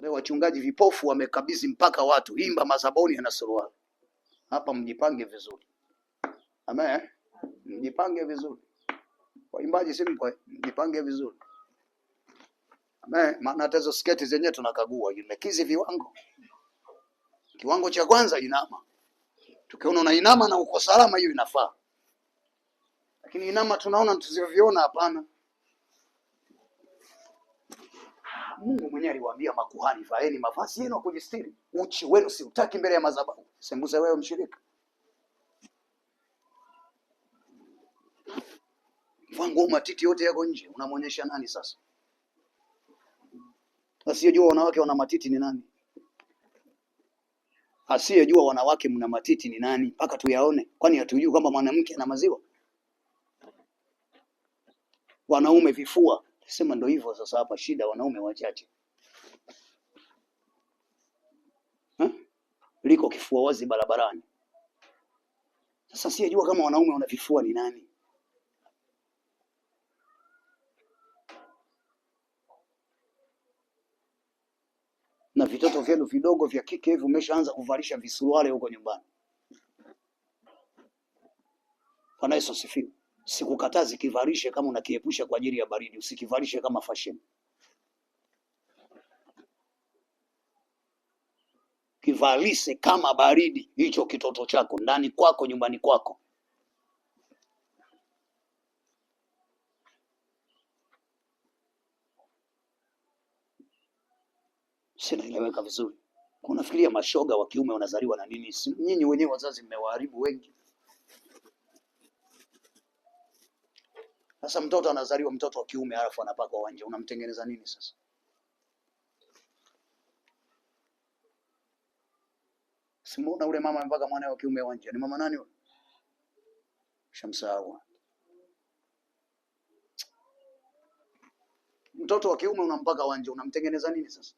Leo wachungaji vipofu wamekabidhi mpaka watu imba madhabahuni na suruali. Hapa mjipange vizuri. Amen. Mjipange vizuri. Waimbaji simple, mjipange vizuri. Amen. Maana hata hizo sketi zenyewe tunakagua, imekizi viwango. Kiwango cha kwanza inama. Tukiona unainama na uko salama, hiyo inafaa. Lakini inama tunaona tusiviona, hapana. Mungu mwenyewe aliwaambia makuhani, vaeni mavazi yenu kujistiri. Uchi wenu si utaki mbele ya madhabahu. Sembuze wewe mshirika. Vangu matiti yote yako nje, unamwonyesha nani sasa? Asiyejua wanawake wana matiti ni nani? Asiyejua wanawake mna matiti ni nani? Mpaka tuyaone. Kwani hatujui kwamba mwanamke ana maziwa? Wanaume vifua. Sema ndio hivyo sasa, hapa shida wanaume wachache. Liko kifua wazi barabarani. Sasa asiyejua kama wanaume wana vifua ni nani? Na vitoto vyenu vidogo vya kike hivi umeshaanza kuvalisha visuruale huko nyumbani. Bwana Yesu asifiwe. Sikukatazi kivalishe kama unakiepusha kwa ajili ya baridi, usikivalishe kama fashion. Kivalishe kama baridi hicho kitoto chako ndani kwako, nyumbani kwako. Sinaeleweka vizuri. Unafikiria mashoga wa kiume wanazaliwa na nini? Nyinyi wenyewe wazazi mmewaharibu wengi. Sasa mtoto anazaliwa, mtoto wa kiume, halafu anapaka wanja, unamtengeneza nini sasa? Simuona ule mama mpaka mwana wa kiume wanja. Ni mama nani yule? Shamsahau. Mtoto wa kiume unampaka wanja, unamtengeneza nini sasa?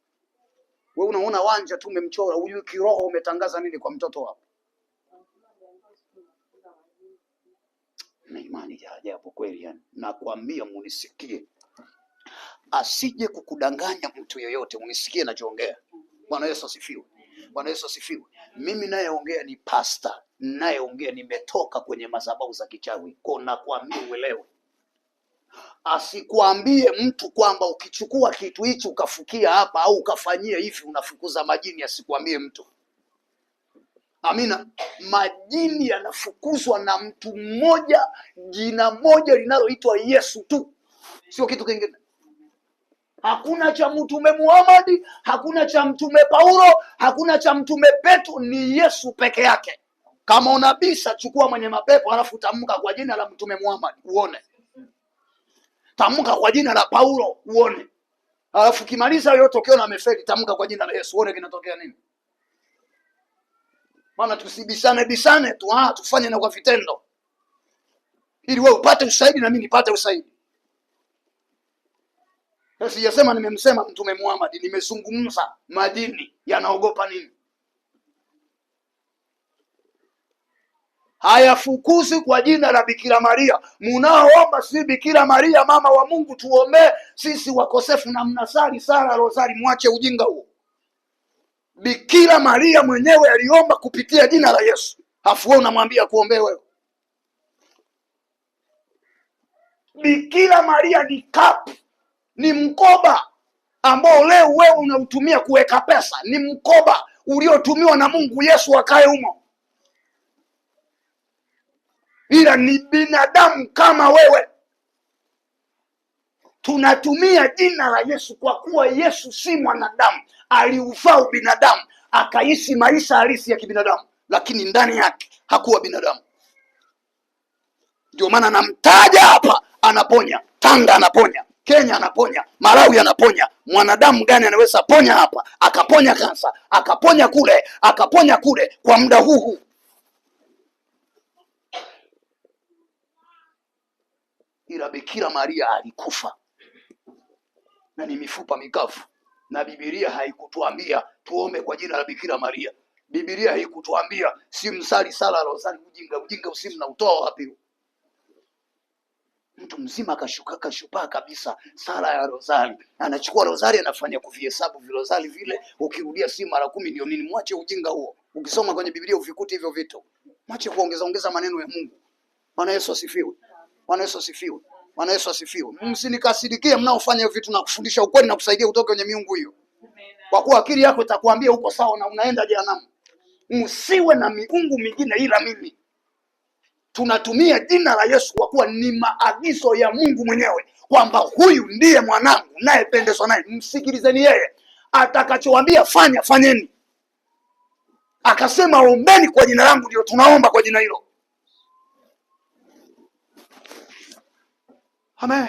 Wewe unaona wanja tu umemchora, hujui kiroho umetangaza nini kwa mtoto wako. Na imani ya ajabu kweli yani. Nakwambia munisikie. Asije kukudanganya mtu yeyote, munisikie nachoongea. Bwana Yesu asifiwe. Bwana Yesu asifiwe. Mimi nayeongea ni pastor, nayeongea nimetoka kwenye madhabahu za kichawi. Kwa nakwambia uelewe. Asikwambie mtu kwamba ukichukua kitu hicho ukafukia hapa au ukafanyia hivi unafukuza majini, asikwambie mtu. Amina. Majini yanafukuzwa na mtu mmoja, jina moja linaloitwa Yesu tu. Sio kitu kingine. Hakuna cha mtume Muhammad, hakuna cha mtume Paulo, hakuna cha mtume Petro, ni Yesu peke yake. Kama unabisha, chukua mwenye mapepo alafu tamka kwa jina la mtume Muhammad uone. Tamka kwa jina la Paulo uone. Alafu kimaliza yote ukiona amefeli, tamka kwa jina la Yesu uone kinatokea nini. Maana tusibishane tu, tufanye na kwa vitendo. Ili wewe upate ushahidi na mimi nipate ushahidi. Sasa sijasema nimemsema mtume Muhammad, nimezungumza madini yanaogopa nini? Hayafukuzi kwa jina la Bikira Maria. Munaoomba si Bikira Maria mama wa Mungu tuombee sisi wakosefu na mnasali sala rozari, mwache ujinga huo. Bikira Maria mwenyewe aliomba kupitia jina la Yesu. Afu wewe unamwambia kuombee wewe. Bikira Maria ni cup, ni mkoba ambao leo wewe unautumia kuweka pesa. Ni mkoba uliotumiwa na Mungu Yesu akae humo. Ila ni binadamu kama wewe. Tunatumia jina la Yesu kwa kuwa Yesu si mwanadamu. Aliufaa ubinadamu, akaishi maisha halisi ya kibinadamu, lakini ndani yake hakuwa binadamu. Ndio maana namtaja hapa, anaponya. Tanga anaponya, Kenya anaponya, Malawi anaponya. Mwanadamu gani anaweza ponya hapa? Akaponya kansa, akaponya kule kwa muda huu. Ila Bikira Maria alikufa na ni mifupa mikavu, na Biblia haikutuambia tuombe kwa jina la Bikira Maria. Biblia haikutuambia si msali sala rozari. Ujinga usimu na utoa wapi? Mtu mzima kashupaa kabisa, sala ya rozari, anachukua rozari anafanya kuvihesabu vilozari vile, ukirudia si mara 10 ndio nini? Mwache ujinga huo. Ukisoma kwenye Biblia uvikuti hivyo vitu. Mwache kuongeza maneno ya Mungu. Bwana Yesu asifiwe. Bwana Yesu asifiwe. Bwana Yesu asifiwe. Msinikasirikie mnaofanya vitu na kufundisha ukweli na kusaidia kutoka kwenye miungu hiyo. Kwa kuwa akili yako itakwambia uko sawa na unaenda jehanamu. Msiwe na miungu mingine ila mimi. Tunatumia jina la Yesu kwa kuwa ni maagizo ya Mungu mwenyewe kwamba huyu ndiye mwanangu nayependezwa naye, msikilizeni yeye. Atakachowaambia fanya, fanyeni. Akasema ombeni kwa jina langu, ndio tunaomba kwa jina hilo. Amen.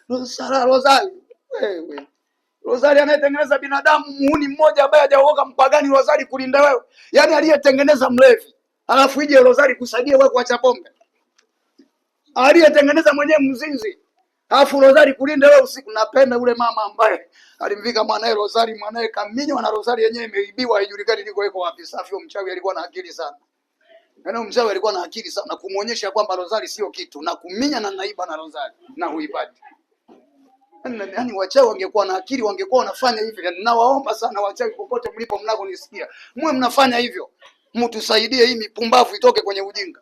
Rozari. Wewe. Rozari anayetengeneza binadamu muhuni mmoja ambaye hajaokoka mpagani rozari kulinda wewe. Yaani aliyetengeneza mlevi. Alafu ije rozari kusaidia wewe kuacha pombe. Aliyetengeneza mwenyewe mzinzi. Alafu rozari kulinda wewe usiku. Napenda ule mama ambaye alimvika mwanae rozari, mwanae kaminywa na rozari yenyewe imeibiwa, haijulikani liko iko wapi. Safi, mchawi alikuwa na akili sana. Yaani mchawi alikuwa na akili sana kumuonyesha kwamba rozari sio kitu na kuminya na naiba na rozari na huibadi. Yaani wachawi wangekuwa na akili wangekuwa wanafanya hivyo. Ninawaomba sana wachawi popote mlipo mnakonisikia, mwe mnafanya hivyo. Mtusaidie hii mipumbavu itoke kwenye ujinga.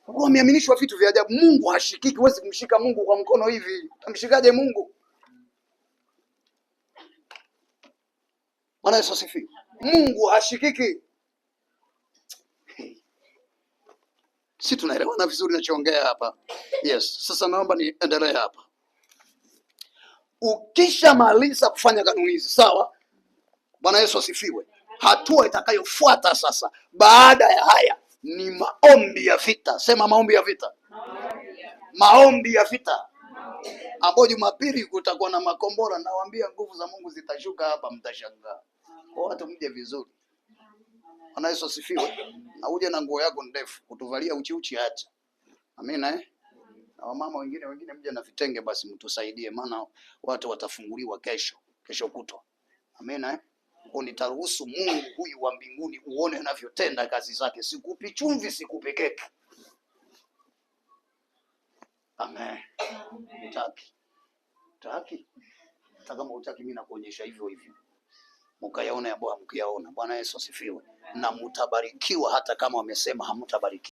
Wameaminishwa vitu vya ajabu. Mungu hashikiki, huwezi kumshika Mungu kwa mkono hivi. Utamshikaje Mungu? Bwana Yesu asifiwe. Mungu hashikiki. Si tunaelewana vizuri nachoongea hapa? Yes. Sasa naomba niendelee hapa. Ukishamaliza kufanya kanuni hizi, sawa? Bwana Yesu asifiwe. Hatua itakayofuata sasa baada ya haya ni maombi ya vita. Sema maombi ya vita. Maombi ya vita. Hapo Jumapili kutakuwa na makombora, nawaambia nguvu za Mungu zitashuka hapa, mtashangaa. Kwa watu mje vizuri. Bwana Yesu asifiwe. Na uje na nguo yako ndefu, kutuvalia uchi acha. Amina Na wamama wengine mje na vitenge basi mtusaidie, maana watu watafunguliwa kesho kutwa. Amina Nitaruhusu Mungu huyu wa mbinguni uone anavyotenda kazi zake. Sikupi chumvi, sikupi keki. Amen. Utaki. Hata kama utaki mimi nakuonyesha hivyo. Mkayaona ya Bwana mkiyaona. Bwana Yesu asifiwe. Na mtabarikiwa hata kama wamesema hamtabarikiwa.